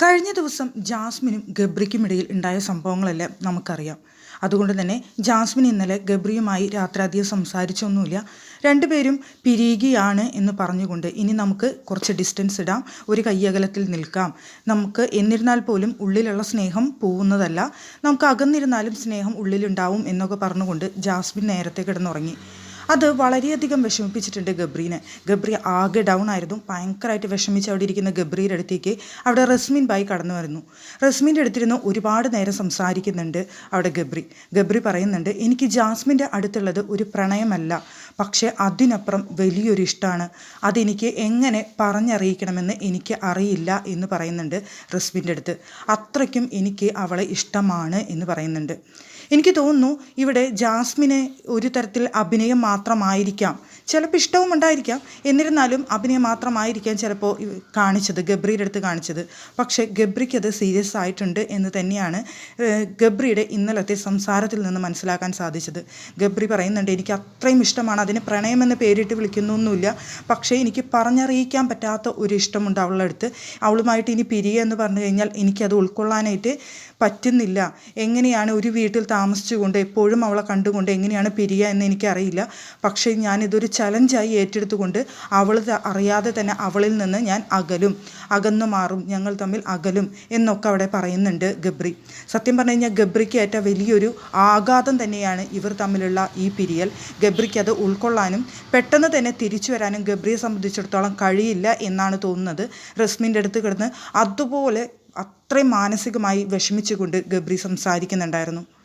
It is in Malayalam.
കഴിഞ്ഞ ദിവസം ജാസ്മിനും ഗബ്രിക്കും ഇടയിൽ ഉണ്ടായ സംഭവങ്ങളെല്ലാം നമുക്കറിയാം. അതുകൊണ്ട് തന്നെ ജാസ്മിൻ ഇന്നലെ ഗബ്രിയുമായി രാത്രാധികം സംസാരിച്ചൊന്നുമില്ല. രണ്ടുപേരും പിരിയുകയാണ് എന്ന് പറഞ്ഞുകൊണ്ട് ഇനി നമുക്ക് കുറച്ച് ഡിസ്റ്റൻസ് ഇടാം, ഒരു കയ്യകലത്തിൽ നിൽക്കാം, നമുക്ക് എന്നിരുന്നാൽ പോലും ഉള്ളിലുള്ള സ്നേഹം പോവുന്നതല്ല, നമുക്ക് അകന്നിരുന്നാലും സ്നേഹം ഉള്ളിലുണ്ടാവും എന്നൊക്കെ പറഞ്ഞുകൊണ്ട് ജാസ്മിൻ നേരത്തെ കിടന്നുറങ്ങി. അത് വളരെയധികം വിഷമിപ്പിച്ചിട്ടുണ്ട് ഗബ്രീനെ. ഗബ്രി ആകെ ഡൗൺ ആയിരുന്നു. ഭയങ്കരമായിട്ട് വിഷമിച്ച് അവിടെ ഇരിക്കുന്ന ഗബ്രിയുടെ അടുത്തേക്ക് അവിടെ റസ്മിൻ ബായി കടന്നു വരുന്നു. റസ്മിൻ്റെ അടുത്തിരുന്ന് ഒരുപാട് നേരം സംസാരിക്കുന്നുണ്ട് അവിടെ ഗബ്രി പറയുന്നുണ്ട്, എനിക്ക് ജാസ്മിൻ്റെ അടുത്തുള്ളത് ഒരു പ്രണയമല്ല, പക്ഷേ അതിനപ്പുറം വലിയൊരു ഇഷ്ടമാണ്. അതെനിക്ക് എങ്ങനെ പറഞ്ഞറിയിക്കണമെന്ന് എനിക്ക് അറിയില്ല എന്ന് പറയുന്നുണ്ട് റസ്മിൻ്റെ അടുത്ത്. അത്രയ്ക്കും എനിക്ക് അവളെ ഇഷ്ടമാണ് എന്ന് പറയുന്നുണ്ട്. എനിക്ക് തോന്നുന്നു ഇവിടെ ജാസ്മിന് ഒരു തരത്തിൽ അഭിനയം മാത്രമായിരിക്കാം, ചിലപ്പോൾ ഇഷ്ടവും ഉണ്ടായിരിക്കാം, എന്നിരുന്നാലും അഭിനയം മാത്രമായിരിക്കാം ചിലപ്പോൾ ഗബ്രിയുടെ അടുത്ത് കാണിച്ചത്. പക്ഷേ ഗബ്രിക്ക് അത് സീരിയസ് ആയിട്ടുണ്ട് എന്ന് തന്നെയാണ് ഗബ്രിയുടെ ഇന്നലത്തെ സംസാരത്തിൽ നിന്ന് മനസ്സിലാക്കാൻ സാധിച്ചത്. ഗബ്രി പറയുന്നുണ്ട്, എനിക്ക് അത്രയും ഇഷ്ടമാണ്, അതിന് പ്രണയമെന്ന് പേരിട്ട് വിളിക്കുന്നൊന്നുമില്ല, പക്ഷേ എനിക്ക് പറഞ്ഞറിയിക്കാൻ പറ്റാത്ത ഒരു ഇഷ്ടമുണ്ട് അവളുടെ അടുത്ത്. അവളുമായിട്ട് ഇനി പിരിയുക എന്ന് പറഞ്ഞു കഴിഞ്ഞാൽ എനിക്കത് ഉൾക്കൊള്ളാനായിട്ട് പറ്റുന്നില്ല. എങ്ങനെയാണ് ഒരു വീട്ടിൽ താമസിച്ചുകൊണ്ട് എപ്പോഴും അവളെ കണ്ടുകൊണ്ട് എങ്ങനെയാണ് പിരിയുക എന്ന് എനിക്കറിയില്ല. പക്ഷേ ഞാനിതൊരു ചലഞ്ചായി ഏറ്റെടുത്തുകൊണ്ട് അവൾ അറിയാതെ തന്നെ അവളിൽ നിന്ന് ഞാൻ അകന്നു മാറും, ഞങ്ങൾ തമ്മിൽ അകലും എന്നൊക്കെ അവിടെ പറയുന്നുണ്ട് ഗബ്രി. സത്യം പറഞ്ഞു കഴിഞ്ഞാൽ ഗബ്രിക്ക് ഏറ്റ വലിയൊരു ആഘാതം തന്നെയാണ് ഇവർ തമ്മിലുള്ള ഈ പിരിയൽ. ഗബ്രിക്ക് അത് ഉൾക്കൊള്ളാനും പെട്ടെന്ന് തന്നെ തിരിച്ചു വരാനും ഗബ്രിയെ സംബന്ധിച്ചിടത്തോളം കഴിയില്ല എന്നാണ് തോന്നുന്നത്. റസ്മിൻ്റെ അടുത്ത് കിടന്ന് അതുപോലെ അത്രയും മാനസികമായി വിഷമിച്ചുകൊണ്ട് ഗബ്രി സംസാരിക്കുന്നുണ്ടായിരുന്നു.